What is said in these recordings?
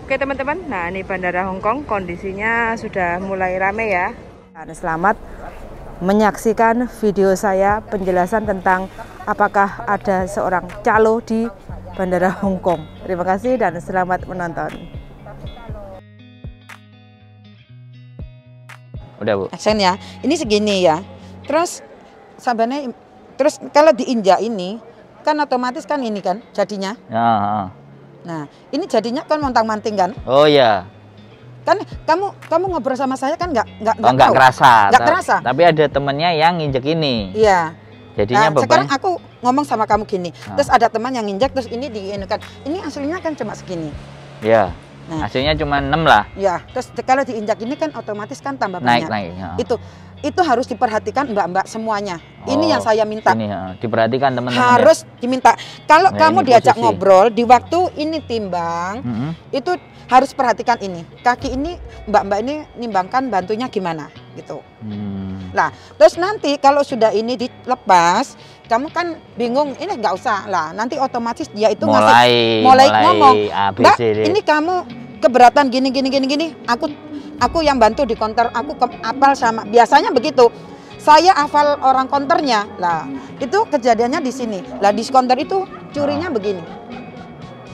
Oke teman-teman, nah ini Bandara Hongkong kondisinya sudah mulai rame ya. Dan selamat menyaksikan video saya penjelasan tentang apakah ada seorang calo di Bandara Hongkong. Terima kasih dan selamat menonton. Udah Bu. Aksen ya, ini segini ya. Terus sabarnya, terus kalau diinjak ini kan otomatis kan ini kan jadinya. Ya. Nah, ini jadinya kan montang-manting kan? Oh ya. Kan kamu ngobrol sama saya kan nggak kerasa. Nggak kerasa. Tapi ada temennya yang nginjek ini. Iya. Jadinya nah, sekarang aku ngomong sama kamu gini. Terus ada teman yang nginjek terus ini kan. Ini aslinya kan cuma segini. Iya. Nah, hasilnya cuma 6 lah. Ya, terus kalau diinjak ini kan otomatis kan tambah banyak. Naik. Ya. Itu harus diperhatikan mbak-mbak semuanya. Ini yang saya minta. Ini ya. Diperhatikan teman-teman. Harus diminta. Kalau kamu diajak posisi. ngobrol di waktu ini timbang, itu harus perhatikan ini. Kaki ini mbak-mbak ini nimbangkan bantunya gimana gitu. Nah, terus nanti kalau sudah ini dilepas, kamu kan bingung, ini nggak usah lah. Nanti otomatis dia itu mulai ngomong, Mbak, ini kamu keberatan gini. Aku yang bantu di counter, aku hafal sama. Biasanya begitu. Saya hafal orang counternya. Lah, itu kejadiannya di sini. Lah di counter itu curinya begini.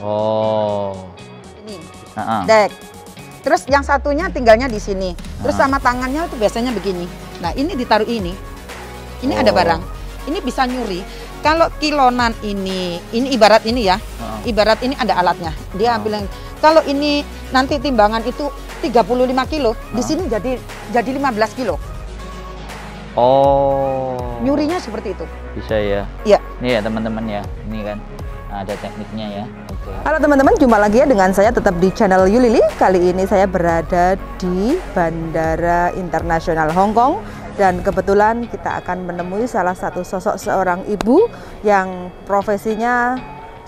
Oh. Ini. Dek. Terus yang satunya tinggalnya di sini. Terus sama tangannya itu biasanya begini. Nah, ini ditaruh ini. Ini ada barang. Ini bisa nyuri. Kalau kilonan ini ibarat ini ya. Ibarat ini ada alatnya. Dia bilang kalau ini nanti timbangan itu 35 kilo, di sini jadi 15 kilo. Oh. Nyurinya seperti itu. Bisa ya. Iya. Ini ya teman-teman ya. Ini kan ada tekniknya ya. Oke. Halo teman-teman, jumpa lagi ya dengan saya tetap di channel Yulili. Kali ini saya berada di Bandara Internasional Hongkong dan kebetulan kita akan menemui salah satu sosok seorang ibu yang profesinya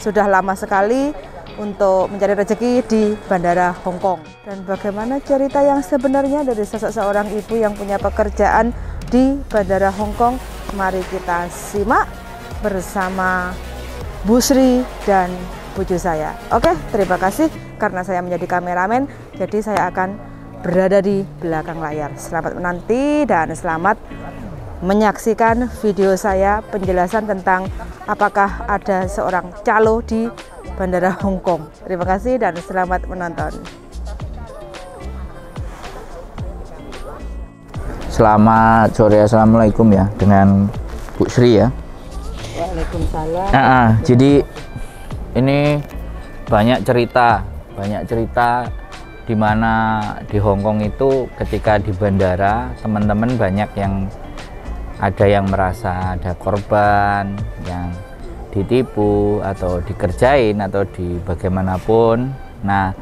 sudah lama sekali untuk mencari rezeki di Bandara Hongkong. Dan bagaimana cerita yang sebenarnya dari sosok seorang ibu yang punya pekerjaan di Bandara Hongkong? Mari kita simak bersama Bu Sri dan buju saya. Oke, terima kasih karena saya menjadi kameramen, jadi saya akan berada di belakang layar. Selamat menanti dan selamat menyaksikan video saya penjelasan tentang apakah ada seorang calo di Bandara Hongkong. Terima kasih dan selamat menonton. Selamat sore, assalamualaikum ya dengan Bu Sri ya. Waalaikumsalam. Jadi ini banyak cerita di mana di Hongkong itu ketika di bandara teman-teman banyak yang ada yang merasa ada korban yang ditipu atau dikerjain atau di bagaimanapun. Nah,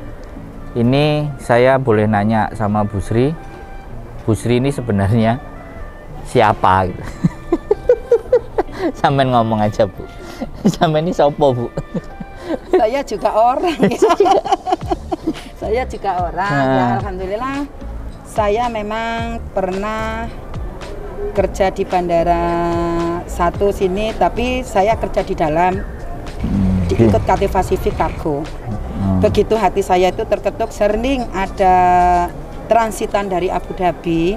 ini saya boleh nanya sama Bu Sri. Bu Sri ini sebenarnya siapa gitu? Sampai ngomong aja Bu. Sampai ini sopo Bu? Saya juga orang. Saya juga orang. Ya, alhamdulillah. Saya memang pernah kerja di bandara satu sini, tapi saya kerja di dalam diikut Cathay Pacific Cargo. Begitu hati saya itu terketuk, sering ada transitan dari Abu Dhabi,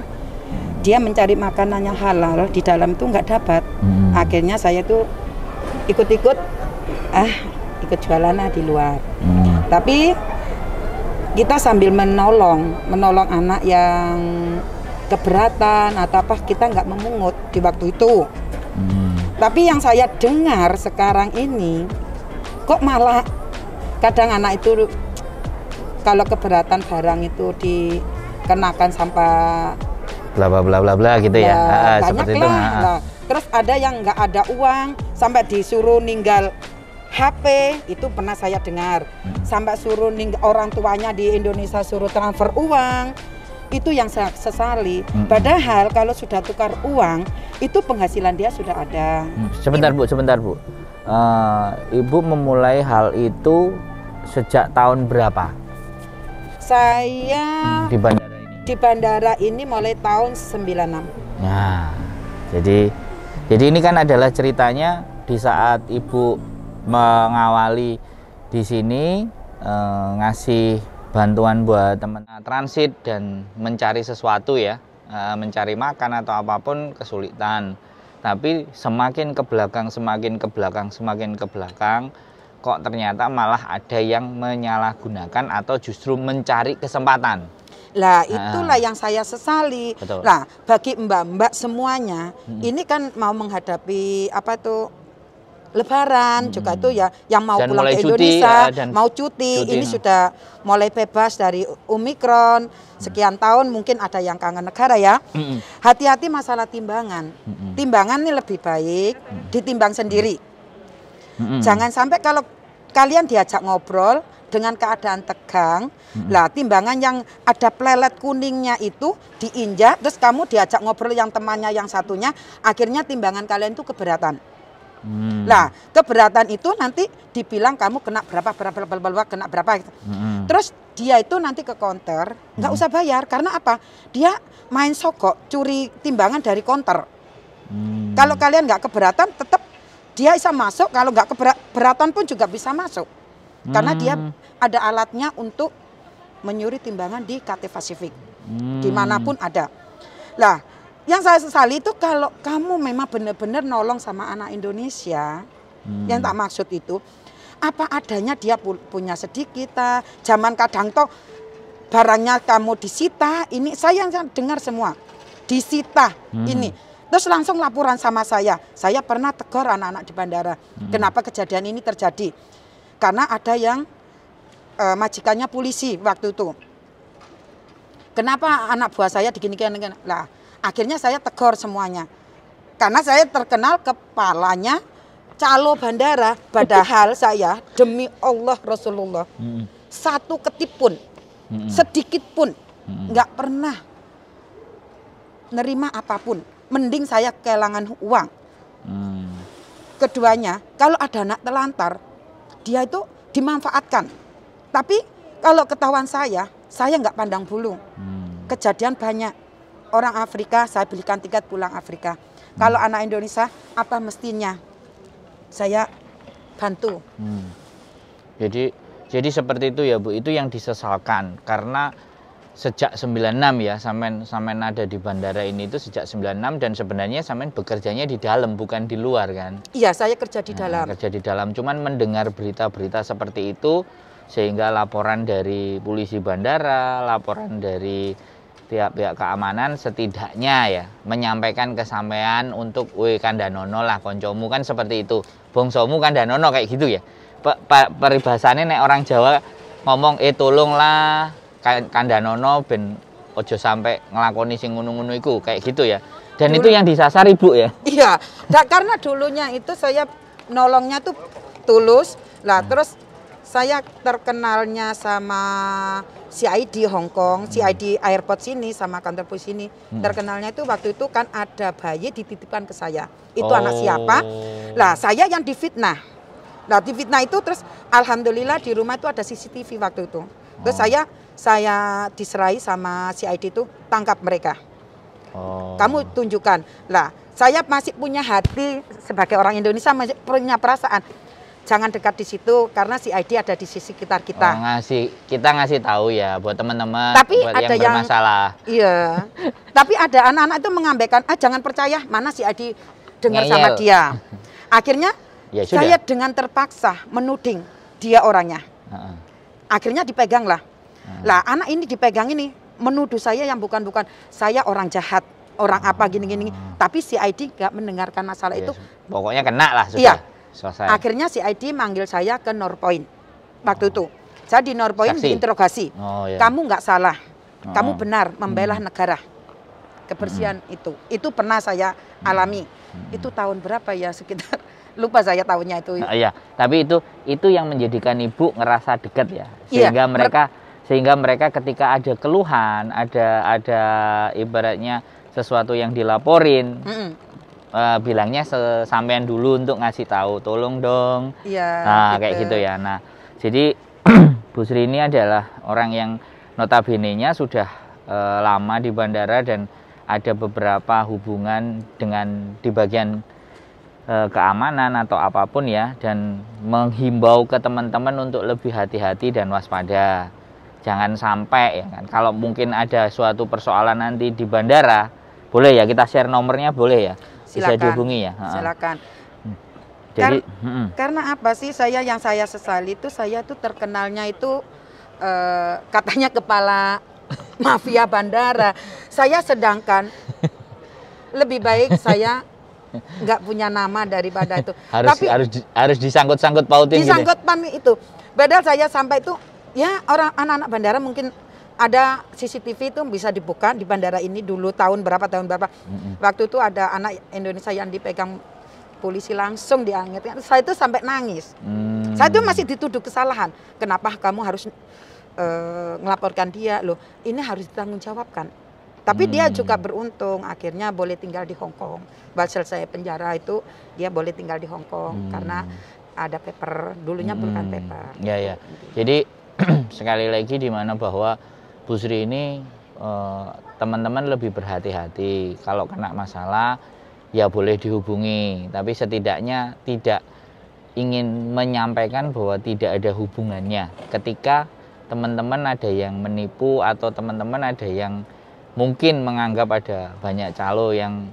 dia mencari makanannya halal di dalam itu nggak dapat. Akhirnya saya itu ikut jualan di luar. Tapi kita sambil menolong anak yang keberatan atau apa, kita nggak memungut di waktu itu. Tapi yang saya dengar sekarang ini kok malah kadang anak itu kalau keberatan barang itu dikenakan sampah bla bla bla bla bla gitu ya. Seperti itu. Nah, terus ada yang nggak ada uang sampai disuruh ninggal HP, itu pernah saya dengar. Sampai suruh orang tuanya di Indonesia suruh transfer uang. Itu yang saya sesali. Padahal kalau sudah tukar uang, itu penghasilan dia sudah ada. Sebentar Bu. Ibu memulai hal itu sejak tahun berapa? Saya di bandara ini mulai tahun 96. Nah, jadi ini kan adalah ceritanya di saat Ibu mengawali di sini, ngasih bantuan buat teman transit dan mencari sesuatu ya, mencari makan atau apapun kesulitan. Tapi semakin ke belakang, kok ternyata malah ada yang menyalahgunakan atau justru mencari kesempatan. Lah itulah yang saya sesali. Betul. Lah bagi mbak-mbak semuanya, ini kan mau menghadapi apa tuh Lebaran juga itu ya, yang mau dan pulang ke cuti, Indonesia, dan mau cuti, ini sudah mulai bebas dari Omikron, sekian tahun mungkin ada yang kangen negara ya. Hati-hati masalah timbangan. Timbangan ini lebih baik ditimbang sendiri. Jangan sampai kalau kalian diajak ngobrol dengan keadaan tegang, lah timbangan yang ada plelet kuningnya itu diinjak, terus kamu diajak ngobrol yang temannya yang satunya, akhirnya timbangan kalian itu keberatan. Lah keberatan itu nanti dibilang kamu kena berapa kena berapa gitu. Terus dia itu nanti ke counter nggak usah bayar karena apa? Dia main sogok curi timbangan dari counter. Kalau kalian nggak keberatan tetap dia bisa masuk, kalau nggak keberatan pun juga bisa masuk. Karena dia ada alatnya untuk menyuri timbangan di KT Pasifik. Dimanapun ada. Lah, yang saya sesali itu kalau kamu memang benar-benar nolong sama anak Indonesia, yang tak maksud itu, apa adanya dia punya sedikit, zaman kadang toh barangnya kamu disita, ini saya yang dengar semua, disita ini. Terus langsung laporan sama saya pernah tegur anak-anak di bandara. Kenapa kejadian ini terjadi? Karena ada yang majikannya polisi waktu itu. Kenapa anak buah saya digini-gini? Lah, akhirnya saya tegur semuanya. Karena saya terkenal kepalanya calo bandara. Padahal saya demi Allah Rasulullah satu ketip pun, sedikit pun nggak pernah nerima apapun. Mending saya kehilangan uang. Keduanya, kalau ada anak telantar, dia itu dimanfaatkan. Tapi kalau ketahuan saya nggak pandang bulu. Kejadian banyak. Orang Afrika, saya belikan tiket pulang Afrika. Kalau anak Indonesia, apa mestinya saya bantu. Jadi seperti itu ya Bu, itu yang disesalkan. Karena sejak 96 ya, sampean ada di bandara ini itu sejak 96 dan sebenarnya sampean bekerjanya di dalam bukan di luar kan? Iya, saya kerja di dalam. Kerja di dalam, cuman mendengar berita-berita seperti itu sehingga laporan dari polisi bandara, laporan dari pihak-pihak keamanan setidaknya ya menyampaikan ke sampean untuk kandhanono lah koncomu kan seperti itu. Bongsomu kandhanono kayak gitu ya. Peribahasane nek orang Jawa ngomong tolonglah kandhanono ben ojo sampai ngelakoni sing ngono-ngono iku kayak gitu ya. Dan dulu, itu yang disasar Ibu ya? Iya, karena dulunya itu saya nolongnya tuh tulus. Lah terus saya terkenalnya sama CID Hong Kong, CID Airport sini sama kantor polisi sini. Terkenalnya itu waktu itu kan ada bayi dititipkan ke saya. Itu anak siapa? Lah saya yang difitnah. Nah difitnah itu terus alhamdulillah di rumah itu ada CCTV waktu itu. Terus saya diserai sama CID itu, tangkap mereka. Kamu tunjukkan. Lah, saya masih punya hati sebagai orang Indonesia, masih punya perasaan. Jangan dekat di situ karena CID ada di sisi sekitar kita. Kita ngasih tahu ya buat teman-teman buat ada yang bermasalah. Iya. Tapi ada anak-anak itu mengabaikan, jangan percaya, mana CID dengar sama dia. Akhirnya ya, saya dengan terpaksa menuding dia orangnya. Akhirnya dipegang lah. Lah anak ini dipegang ini menuduh saya yang bukan-bukan. Saya orang jahat, orang apa gini-gini. Tapi CID gak mendengarkan masalah itu. Pokoknya kena lah sudah. Iya. Selesai. Akhirnya CID manggil saya ke Norpoint. Waktu itu saya di Norpoint diinterogasi. Kamu nggak salah. Kamu benar membela negara. Kebersihan itu pernah saya alami. Itu tahun berapa ya, sekitar lupa saya tahunnya itu. Iya, tapi itu yang menjadikan Ibu ngerasa dekat ya. Sehingga mereka ketika ada keluhan, ada ibaratnya sesuatu yang dilaporin, bilangnya sampean dulu untuk ngasih tahu, tolong dong. Iya. Nah, kayak gitu ya. Nah, jadi Bu Sri ini adalah orang yang notabene-nya sudah lama di bandara dan ada beberapa hubungan dengan di bagian keamanan atau apapun ya, dan menghimbau ke teman-teman untuk lebih hati-hati dan waspada. jangan sampai ya kan. Kalau mungkin ada suatu persoalan nanti di bandara, boleh ya kita share nomornya, boleh ya? Bisa Silakan, dihubungi ya. silakan. Jadi karena apa sih yang saya sesali itu saya tuh terkenalnya itu katanya kepala mafia bandara. Saya sedangkan lebih baik saya nggak punya nama daripada itu. Tapi harus disangkut-sangkut pautin disangkut gitu. Itu. Padahal saya sampai itu ya anak-anak bandara mungkin ada CCTV itu bisa dibuka di bandara ini dulu tahun berapa. Waktu itu ada anak Indonesia yang dipegang polisi langsung diangkat. Saya itu sampai nangis. Saya itu masih dituduh kesalahan. Kenapa kamu harus ngelaporkan dia? Loh, ini harus ditanggungjawabkan. Tapi dia juga beruntung akhirnya boleh tinggal di Hong Kong. Selesai penjara itu dia boleh tinggal di Hong Kong karena ada paper, dulunya bukan paper. Ya. Jadi sekali lagi di mana bahwa Bu Sri ini teman-teman lebih berhati-hati. Kalau kena masalah ya boleh dihubungi, tapi setidaknya tidak ingin menyampaikan bahwa tidak ada hubungannya. Ketika teman-teman ada yang menipu atau teman-teman ada yang mungkin menganggap ada banyak calo yang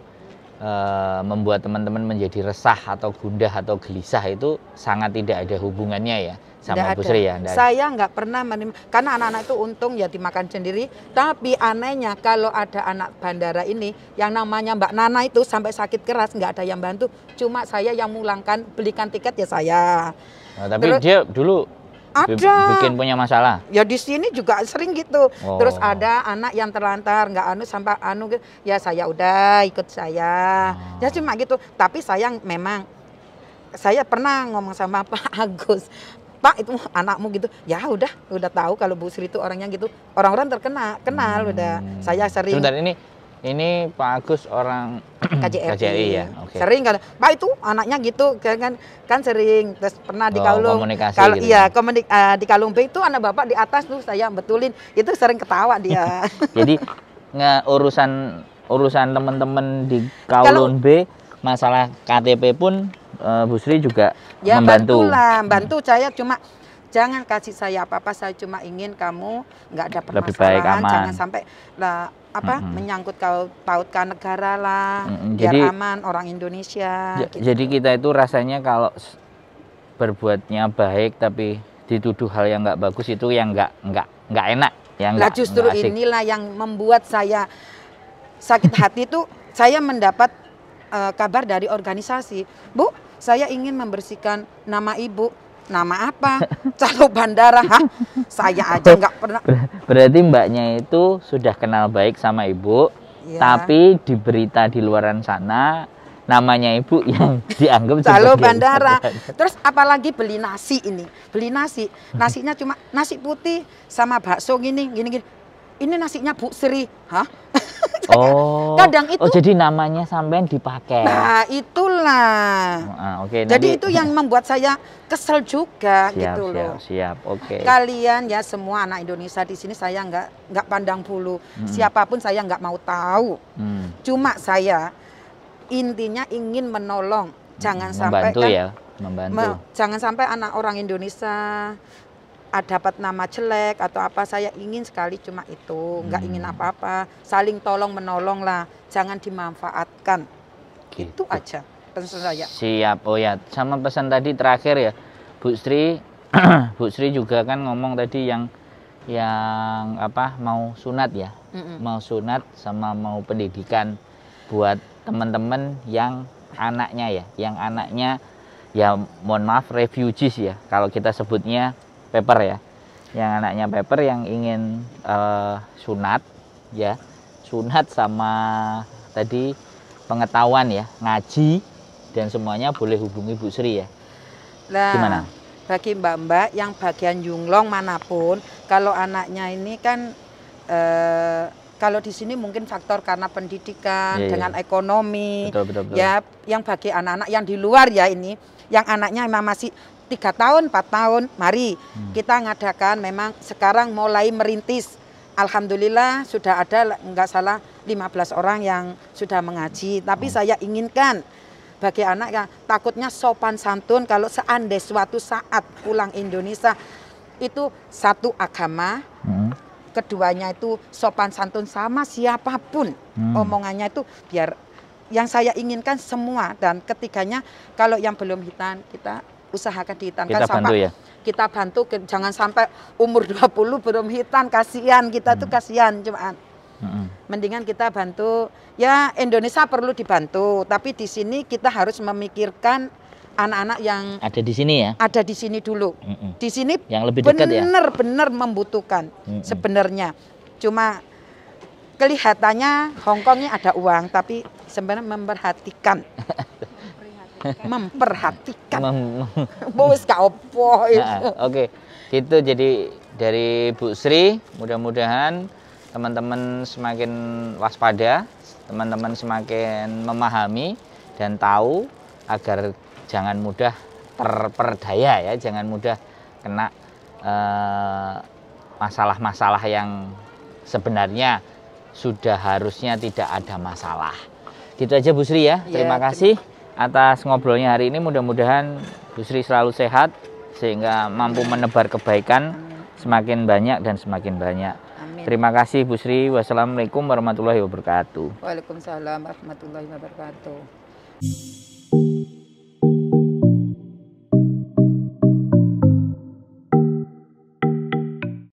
membuat teman-teman menjadi resah atau gundah atau gelisah, itu sangat tidak ada hubungannya ya sama Bu Sri ya. Saya nggak pernah menerima, karena anak-anak itu untung ya dimakan sendiri. Tapi anehnya kalau ada anak bandara ini yang namanya Mbak Nana itu sampai sakit keras nggak ada yang bantu, cuma saya yang mulangkan, belikan tiket ya saya. Nah, tapi dia dulu bikin punya masalah. Ya di sini juga sering gitu. Terus ada anak yang terlantar nggak sampai ya saya udah ikut saya. Ya cuma gitu. Tapi memang saya pernah ngomong sama Pak Agus, Pak itu anakmu gitu. Ya udah tahu kalau Bu Sri itu orangnya gitu. Orang-orang kenal udah. Saya sering. Sebentar, ini Pak Agus orang KJRI ya. Okay. Sering kan, Pak itu anaknya gitu kan sering. Terus pernah di Kalung. Komunikasi gitu. Iya, di Kalung B itu anak bapak di atas tuh saya betulin. Itu sering ketawa dia. Jadi urusan teman-teman di Kowloon B, masalah KTP pun Bu Sri juga ya, membantu. Bantu saya, cuma jangan kasih saya apa-apa, saya cuma ingin kamu nggak ada permasalahan. Lebih baik, aman. Jangan sampai menyangkut pautkan negara lah, biar aman orang Indonesia. Gitu. Jadi kita itu rasanya kalau berbuatnya baik tapi dituduh hal yang nggak bagus, itu yang nggak enak. Justru inilah yang membuat saya sakit hati tuh. Saya mendapat kabar dari organisasi, Bu, saya ingin membersihkan nama Ibu. Nama apa? Calo bandara. Saya aja nggak pernah. Berarti mbaknya itu sudah kenal baik sama ibu, ya. Tapi di berita di luaran sana namanya ibu yang dianggap calo bandara. Terus apalagi beli nasi ini, nasinya cuma nasi putih sama bakso gini. Ini nasinya Bu Sri, kadang itu. Jadi namanya sampean dipakai. Nah itulah. Jadi itu yang membuat saya kesel juga. Gitu loh. Siap. Oke. Kalian ya semua anak Indonesia di sini saya nggak pandang bulu. Siapapun saya nggak mau tahu. Cuma saya intinya ingin menolong. Jangan sampai membantu. Jangan sampai anak orang Indonesia dapat nama jelek atau apa. Saya ingin sekali cuma itu, nggak ingin apa-apa, saling tolong menolong lah, jangan dimanfaatkan gitu. Itu aja pesan saya. Siap. Sama pesan tadi terakhir ya Bu Sri. Bu Sri juga kan ngomong tadi yang mau sunat ya, mau sunat sama mau pendidikan buat teman-teman yang anaknya ya mohon maaf refugees ya kalau kita sebutnya paper ya, yang anaknya paper yang ingin sunat sama tadi pengetahuan ya, ngaji dan semuanya boleh hubungi Bu Sri ya. Nah, gimana? Bagi mbak-mbak yang bagian Yunglong manapun, kalau anaknya ini kan kalau di sini mungkin faktor karena pendidikan dengan ekonomi. Betul. Ya, yang bagi anak-anak yang di luar ya ini, yang anaknya memang masih 3 tahun, 4 tahun, mari kita ngadakan. Memang sekarang mulai merintis. Alhamdulillah sudah ada nggak salah 15 orang yang sudah mengaji. Tapi saya inginkan bagi anak yang takutnya sopan santun kalau seandainya suatu saat pulang Indonesia itu satu agama, Keduanya itu sopan santun sama siapapun. Omongannya itu biar yang saya inginkan semua. Dan ketiganya kalau yang belum hitan kita usahakan dihitankan. Kita bantu ya? Kita bantu, jangan sampai umur 20 belum hitan, kasihan kita tuh kasihan. Cuma mendingan kita bantu. Ya Indonesia perlu dibantu, tapi di sini kita harus memikirkan anak-anak yang ada di sini ya. Ada di sini dulu. Di sini yang lebih dekat ya. Benar-benar membutuhkan sebenarnya. Cuma kelihatannya Hongkong ini ada uang, tapi sebenarnya memperhatikan. Memperhatikan. Bos kaopo. Oke. Itu jadi dari Bu Sri, mudah-mudahan teman-teman semakin waspada, teman-teman semakin memahami dan tahu agar jangan mudah terperdaya ya, jangan mudah kena masalah-masalah yang sebenarnya sudah harusnya tidak ada masalah. Gitu aja Bu Sri ya. Terima kasih atas ngobrolnya hari ini. Mudah-mudahan Bu Sri selalu sehat sehingga mampu menebar kebaikan semakin banyak dan semakin banyak. Amin. Terima kasih Bu Sri. Wassalamualaikum warahmatullahi wabarakatuh. Waalaikumsalam warahmatullahi wabarakatuh.